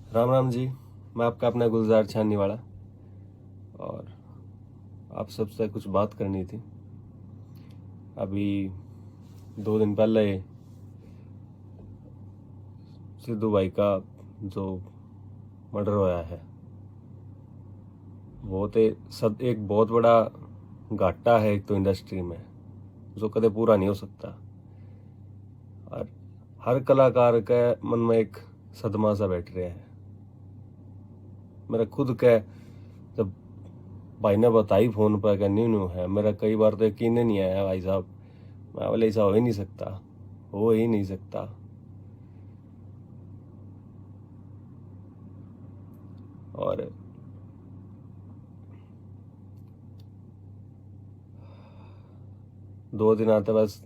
राम राम जी। मैं आपका अपना गुलजार छाननी वाला, और आप सबसे कुछ बात करनी थी। अभी 2 दिन पहले सिद्धू भाई का जो मर्डर होया है, एक बहुत बड़ा घाटा है एक तो इंडस्ट्री में, जो कदे पूरा नहीं हो सकता। और हर कलाकार के मन में एक सदमा सा बैठ रहा है। मेरा खुद का जब भाई ने बताई फोन पर कि न्यू न्यू है, मेरा कई बार तो यकीन ही नहीं आया भाई साहब। मैं बोले ऐसा हो ही नहीं सकता, हो ही नहीं सकता। और 2 दिन आते बस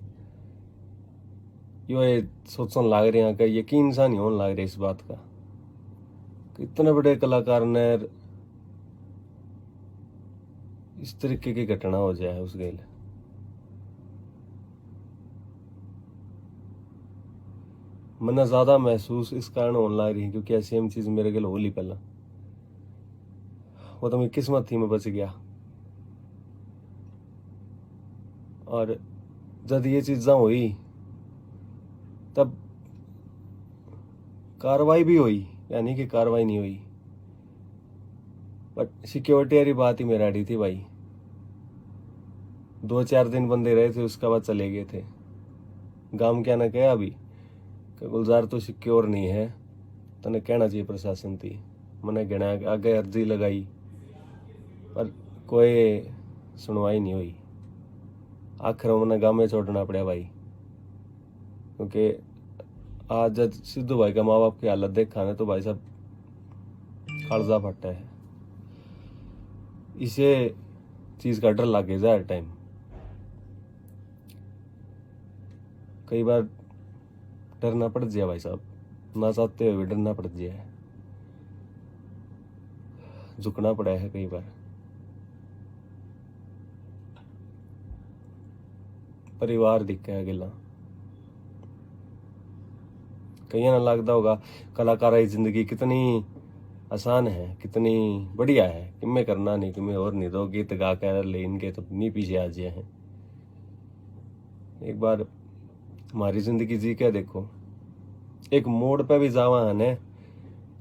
यो ये सोचने लग रहे हैं कि यकीन सा नहीं होने लग रहा इस बात का कि इतने बड़े कलाकार ने इस तरीके की घटना हो जाए उस गेल। मैंने ज्यादा महसूस इस कारण होने लग रही है क्योंकि सेम चीज मेरे गेल होली पहला, वो तो मेरी किस्मत थी, मैं बच गया। और जब ये चीज़ा हुई तब कार्रवाई भी हुई, यानी कि कार्रवाई नहीं हुई, बट सिक्योरिटी वाली बात ही मेरा अड़ी थी भाई। 2-4 दिन बंदे रहे थे, उसके बाद चले गए थे। गांव क्या ना कहे अभी कि गुलजार तो सिक्योर नहीं है, तने कहना चाहिए प्रशासन थी। मैंने गिना आगे अर्जी लगाई पर कोई सुनवाई नहीं हुई। आखिर में मैंने गाँव में छोड़ना पड़ा भाई, क्योंकि आज जब सिद्धू भाई का माँ बाप की हालत देखा ना तो भाई साहब कालजा फटा है। इसे चीज का डर लगे जा हर टाइम। कई बार डरना पड़ जाए भाई साहब, ना चाहते हुए भी डरना पड़ जाए, झुकना पड़ा है कई बार। परिवार दिखा है गिला, कहीं ना लगता होगा कलाकार की जिंदगी कितनी आसान है, कितनी बढ़िया है, किमें करना नहीं, किमें और नहीं, दो गीत गा कर ले इनके तो नहीं पीछे आ जाए हैं। एक बार हमारी जिंदगी जी के देखो, एक मोड़ पे भी जावा है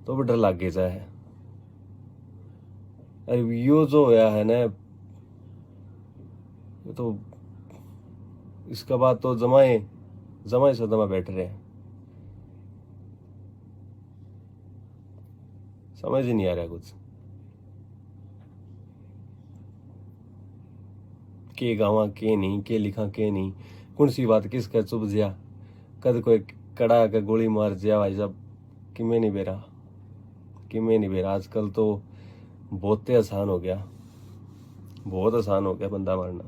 तो भी डर लग गया जाए। अरे यो जो होया है ना, तो इसके बाद तो जमाए जमाए सदमा बैठ रहे हैं। समझ ही नहीं आ रहा कुछ, के गावा के नहीं, के लिखा के नहीं, कौन सी बात किसका चुभ जिया, कद कोई कड़ा के गोली मार जिया भाई साहब। किमें नहीं बेरा, किमें नहीं बेरा। आजकल तो बहुत ही आसान हो गया, बहुत आसान हो गया बंदा मारना।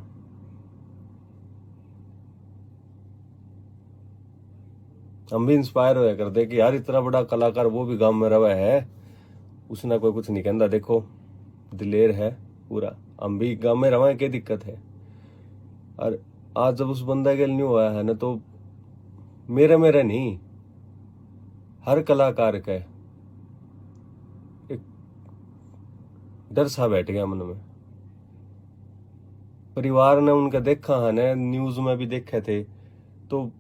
हम भी इंस्पायर होया करते कि यार इतना बड़ा कलाकार वो भी गांव में रहा है, उसने कोई कुछ नहीं कहता, देखो दिलेर है पूरा। हम भी गांव में रवा है, क्या दिक्कत है। और आज जब उस बंदा के न्यू हुआ है ना, तो मेरे मेरे नहीं, हर कलाकार का एक डर सा बैठ गया मन में। परिवार ने उनका देखा है ना, न्यूज में भी देखे थे, तो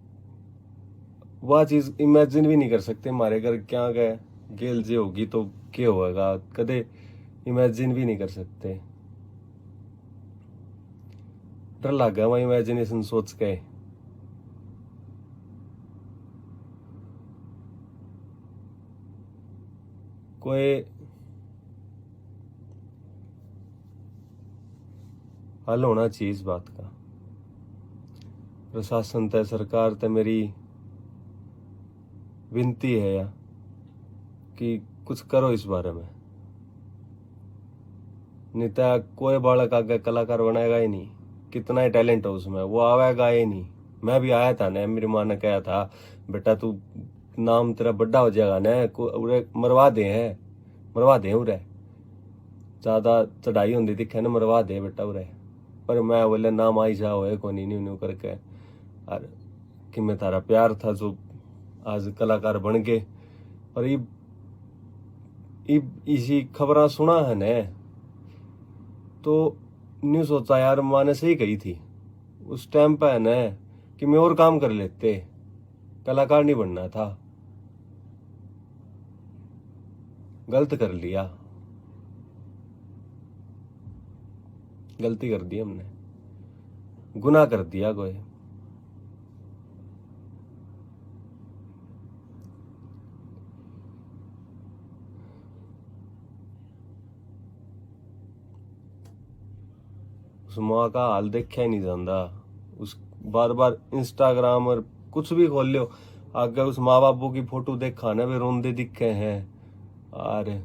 वह चीज इमेजिन भी नहीं कर सकते हमारे घर क्या गए गेल जे होगी तो क्या होगा, कदे इमेजिन भी नहीं कर सकते। डर लग गया वहां इमेजिनेशन सोच के। कोई हल होना चाहिए इस बात का। प्रशासन तय, सरकार तय मेरी विनती है या कि कुछ करो इस बारे में। नहीं तो कोई बालक आगे कलाकार बनाएगा ही नहीं, कितना ही टैलेंट हो उसमें, वो आवेगा ही नहीं। मैं भी आया था ना, मेरी माँ ने कहा था बेटा तू नाम तेरा बड़ा हो जाएगा ना, उरे मरवा दे हैं, मरवा दे उरे, ज्यादा चढ़ाई होती दिखे ना, मरवा दे बेटा उरे। पर मैं बोले नाम आई जा होए को नहीं न्यू करके। और कि मैं तारा प्यार था जो आज कलाकार बन गए। और ये इसी खबरा सुना है ने तो न्यू सोचा यार माँ ने सही कही थी उस टाइम पे है ना कि मैं और काम कर लेते, कलाकार नहीं बनना था। गलत कर लिया, गलती कर दी हमने, गुनाह कर दिया कोई। उस माँ का हाल देखा ही नहीं जाता। उस बार बार इंस्टाग्राम और कुछ भी खोल लो, अगर उस माँ बापू की फोटो देखा ना वे रोंदे दिखे हैं। अरे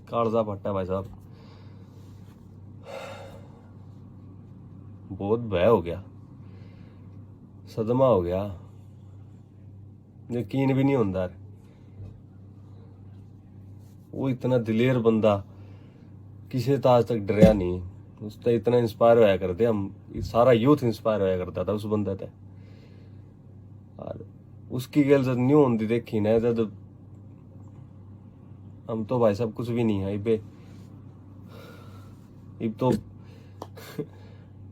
कालजा फटा भाई साहब, बहुत भय हो गया, सदमा हो गया, यकीन भी नहीं होता। वो इतना दिलेर बंदा किसी तो आज तक डरया नहीं, उससे इतना इंस्पायर होया करते हम, सारा यूथ इंस्पायर होया करता था उस बंदे से। और उसकी गल जब न्यू होती देखी ना जब हम तो भाई साहब कुछ भी नहीं है इबे, इब तो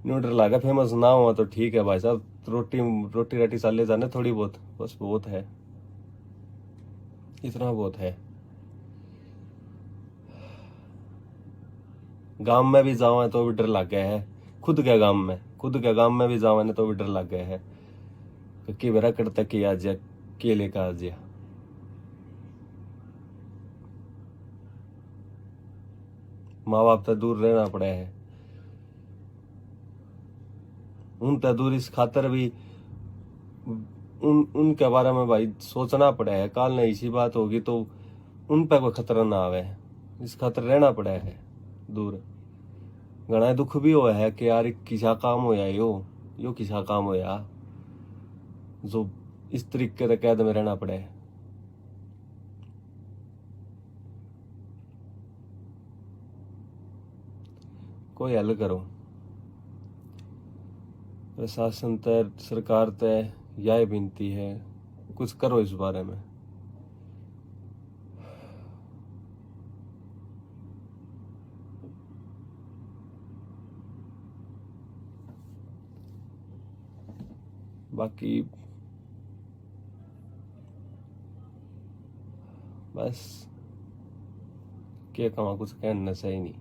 न्यूट्रल लागा फेमस ना हुआ तो ठीक है भाई साहब, रोटी रोटी राटी साले जाने थोड़ी बहुत, बस बहुत है, इतना बहुत है। गांव में भी जावा तो भी डर लग गया है, खुद के गांव में भी जावा ने तो भी डर लग गया है कि मेरा करता कि आज के लेकर आ जा। माँ बाप तो दूर रहना पड़ा है, उन तो दूर इस खातर भी उनके बारे में भाई सोचना पड़ा है, काल ने इसी बात होगी तो उन पे कोई खतरा ना आवे, इस खातर रहना पड़ा है दूर। घना दुख भी हुआ है कि यार किसा काम होया यो किसा काम होया जो इस तरीके से कैद में रहना पड़े। कोई हल करो, प्रशासन तय सरकार तय यह विनती है, कुछ करो इस बारे में। बाकी बस क्या कमा, कुछ कहना सही नहीं।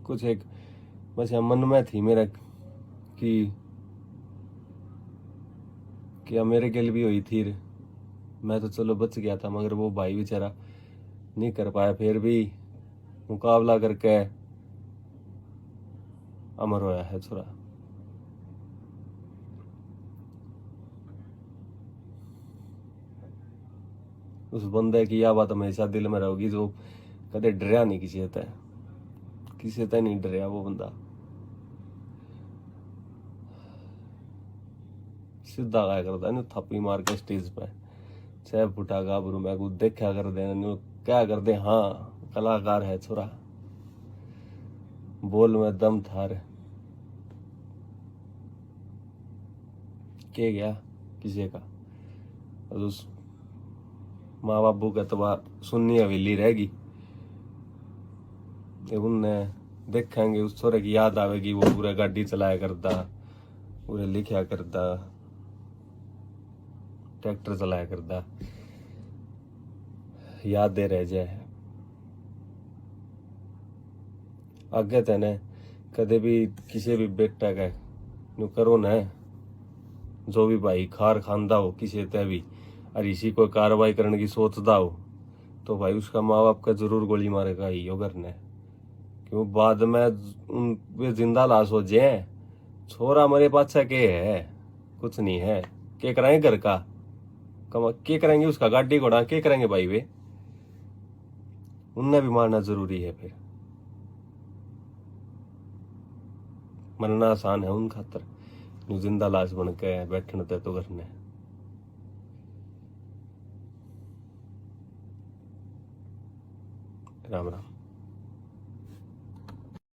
कुछ एक बस मन में थी मेरा कि मेरे गिल भी हुई थी, मैं तो चलो बच गया था, मगर वो भाई बेचारा नहीं कर पाया, फिर भी मुकाबला करके अमर होया है छोरा। उस बंदे की यह बात हमेशा दिल में रहोगी जो कदे डरया नहीं किसी तय नहीं डरया वो बंदा, सीधा गाया करता नहीं, थप्पी मार के स्टेज पे 6 फुटा गाभरू मैं कुछ देखा कर दे, क्या कर दे, हाँ कलाकार है छोरा, बोल में दम थार के गया किसी का। उस माँ बापू का तो सुननी हवेली रहेगी, उनने देखेंगे उस छोरे की याद आवेगी, वो पूरा गाड़ी चलाया करता, पूरे लिखा करता, ट्रैक्टर चलाया करता, याद दे रह जाए आगे तेने कदे भी किसी भी बेटा का नु करो न, जो भी भाई खार खांदा हो किसी ते भी और इसी कोई कार्रवाई करने की सोचता हो तो भाई उसका माँ बाप का जरूर गोली मारेगा ही यो करने, क्यों बाद में उन वे जिंदा लाश हो जाए, छोरा मेरे पाछा के है, कुछ नहीं है, के कराएंगे घर का के करेंगे, उसका गाड़ी घोड़ा के करेंगे भाई वे, उनने भी मारना जरूरी है, फिर मरना आसान है उन खातर, जिंदा लाश बन के बैठने ते तो करने। राम राम।